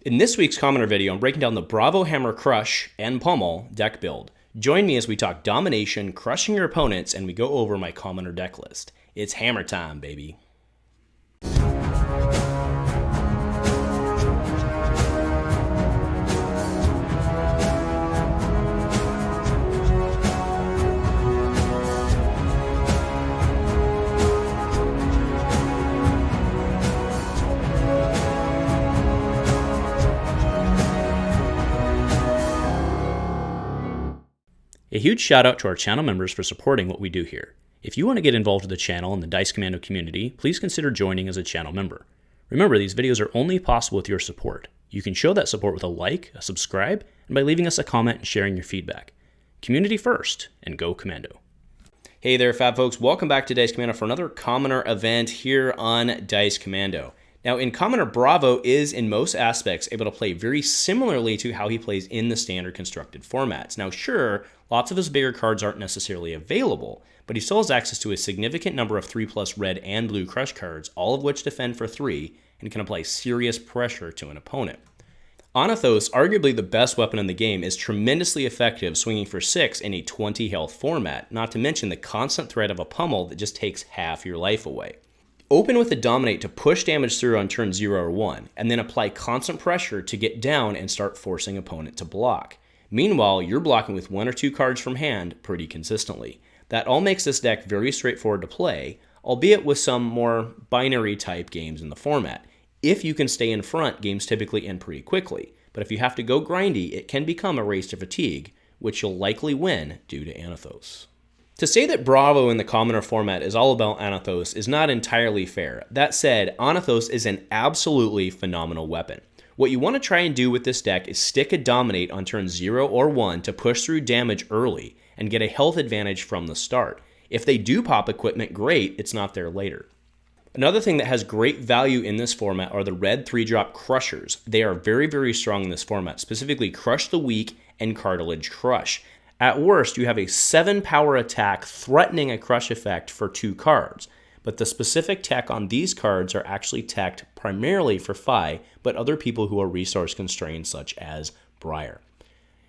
In this week's Commoner video, I'm breaking down the Bravo Hammer Crush and Pummel deck build. Join me as we talk domination, crushing your opponents, and we go over my Commoner deck list. It's hammer time, baby. A huge shout out to our channel members for supporting what we do here. If you want to get involved with the channel and the Dice Commando community, please consider joining as a channel member. Remember, these videos are only possible with your support. You can show that support with a like, a subscribe, and by leaving us a comment and sharing your feedback. Community first, and go Commando. Hey there, Fab folks. Welcome back to Dice Commando for another Commoner event here on Dice Commando. Now, in Commoner, Bravo is, in most aspects, able to play very similarly to how he plays in the standard constructed formats. Now, sure, lots of his bigger cards aren't necessarily available, but he still has access to a significant number of 3+ red and blue crush cards, all of which defend for 3 and can apply serious pressure to an opponent. Anathos, arguably the best weapon in the game, is tremendously effective swinging for 6 in a 20 health format, not to mention the constant threat of a pummel that just takes half your life away. Open with a Dominate to push damage through on turn 0 or 1, and then apply constant pressure to get down and start forcing opponent to block. Meanwhile, you're blocking with 1 or 2 cards from hand pretty consistently. That all makes this deck very straightforward to play, albeit with some more binary type games in the format. If you can stay in front, games typically end pretty quickly, but if you have to go grindy, it can become a race to fatigue, which you'll likely win due to Anathos. To say that Bravo in the Commoner format is all about Anathos is not entirely fair. That said, Anathos is an absolutely phenomenal weapon. What you want to try and do with this deck is stick a Dominate on turn 0 or 1 to push through damage early and get a health advantage from the start. If they do pop equipment, great, it's not there later. Another thing that has great value in this format are the red 3-drop Crushers. They are very, very strong in this format, specifically Crush the Weak and Cartilage Crush. At worst, you have a 7 power attack threatening a crush effect for 2 cards, but the specific tech on these cards are actually teched primarily for Fi, but other people who are resource constrained such as Briar.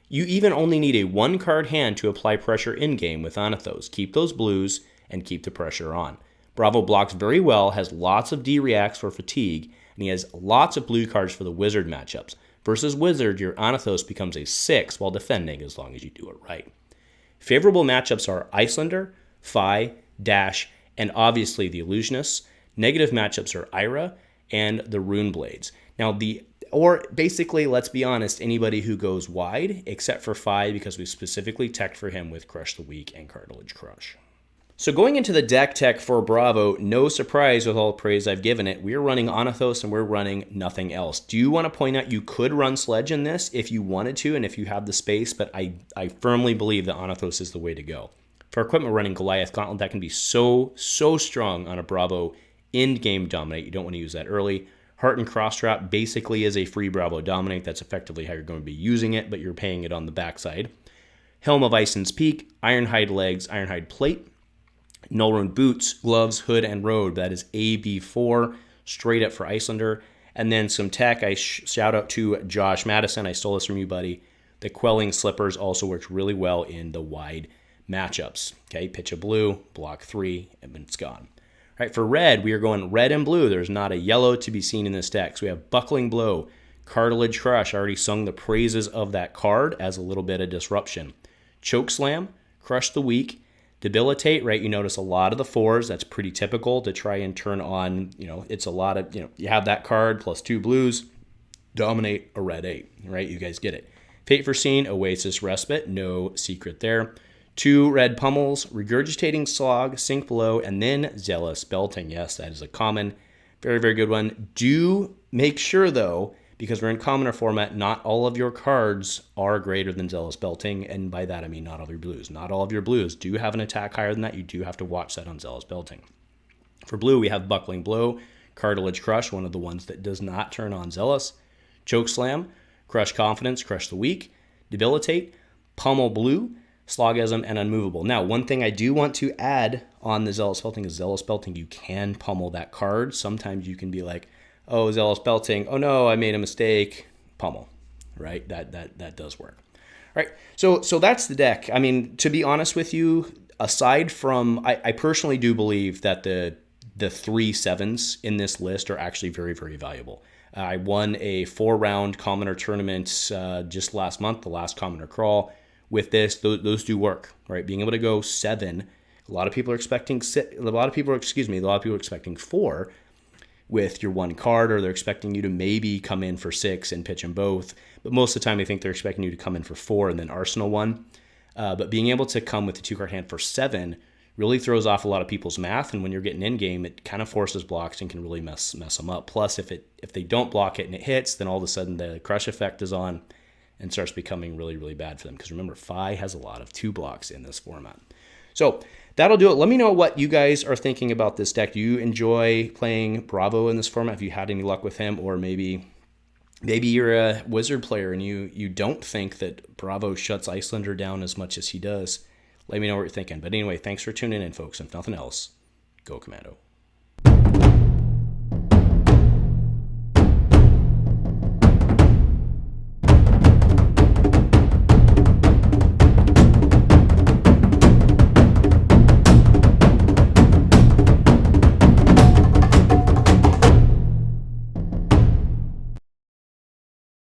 You even only need a 1-card hand to apply pressure in-game with Anathos. Keep those blues and keep the pressure on. Bravo blocks very well, has lots of D-reacts for fatigue, and he has lots of blue cards for the Wizard matchups. Versus Wizard, your Anathos becomes a 6 while defending as long as you do it right. Favorable matchups are Icelander, Fi, Dash, and obviously the Illusionists. Negative matchups are Aria and the Runeblades. Now, basically, let's be honest, anybody who goes wide, except for Fi, because we specifically teched for him with Crush the Weak and Cartilage Crush. So going into the deck tech for Bravo, no surprise with all the praise I've given it, we're running Anathos and we're running nothing else. Do you want to point out you could run Sledge in this if you wanted to and if you have the space, but I firmly believe that Anathos is the way to go. For equipment, we're running Goliath Gauntlet. That can be so strong on a Bravo end-game Dominate. You don't want to use that early. Heart and Cross Trap basically is a free Bravo Dominate. That's effectively how you're going to be using it, but you're paying it on the backside. Helm of Ison's Peak, Ironhide Legs, Ironhide Plate, Nullrune Boots, Gloves, Hood, and Robe. That is AB4, straight up for Icelander. And then some tech, I shout out to Josh Madison. I stole this from you, buddy. The Quelling Slippers also works really well in the wide matchups. Okay, pitch a blue, block 3, and it's gone. All right, for red, we are going red and blue. There's not a yellow to be seen in this deck. So we have Buckling Blow, Cartilage Crush. I already sung the praises of that card as a little bit of disruption. Choke Slam, Crush the Weak, Debilitate, right? You notice a lot of the 4s. That's pretty typical to try and turn on, it's a lot of, you have that card plus 2 blues, Dominate a red 8, right? You guys get it. Fate Foreseen, Oasis Respite, no secret there. 2 red pummels, Regurgitating Slog, Sink Below, and then Zealous Belting. Yes, that is a common, very, very good one. Do make sure, though, because we're in Commoner format, not all of your cards are greater than Zealous Belting, and by that I mean not all of your blues. Not all of your blues do have an attack higher than that. You do have to watch that on Zealous Belting. For blue, we have Buckling Blow, Cartilage Crush, one of the ones that does not turn on Zealous, Choke Slam, Crush Confidence, Crush the Weak, Debilitate, Pummel Blue, Slogism, and Unmovable. Now, one thing I do want to add on the Zealous Belting is Zealous Belting, you can pummel that card. Sometimes you can be like, oh, Zealous Belting, oh no, I made a mistake. pummel, right? That does work. All right, so that's the deck. I mean, to be honest with you, aside from, I personally do believe that the 3 7s in this list are actually very, very valuable. I won a 4-round commoner tournament just last month, the last commoner crawl. With this, those do work, right? Being able to go 7, a lot of people are expecting 4 with your 1 card, or they're expecting you to maybe come in for 6 and pitch them both. But most of the time, I think they're expecting you to come in for 4 and then arsenal 1. But being able to come with the 2-card hand for 7 really throws off a lot of people's math, and when you're getting in game, it kind of forces blocks and can really mess them up. Plus, if they don't block it and it hits, then all of a sudden the crush effect is on and starts becoming really, really bad for them. Because remember, Fi has a lot of 2 blocks in this format. So that'll do it. Let me know what you guys are thinking about this deck. Do you enjoy playing Bravo in this format? Have you had any luck with him? Or maybe you're a Wizard player and you don't think that Bravo shuts Icelander down as much as he does. Let me know what you're thinking. But anyway, thanks for tuning in, folks. If nothing else, go Commando.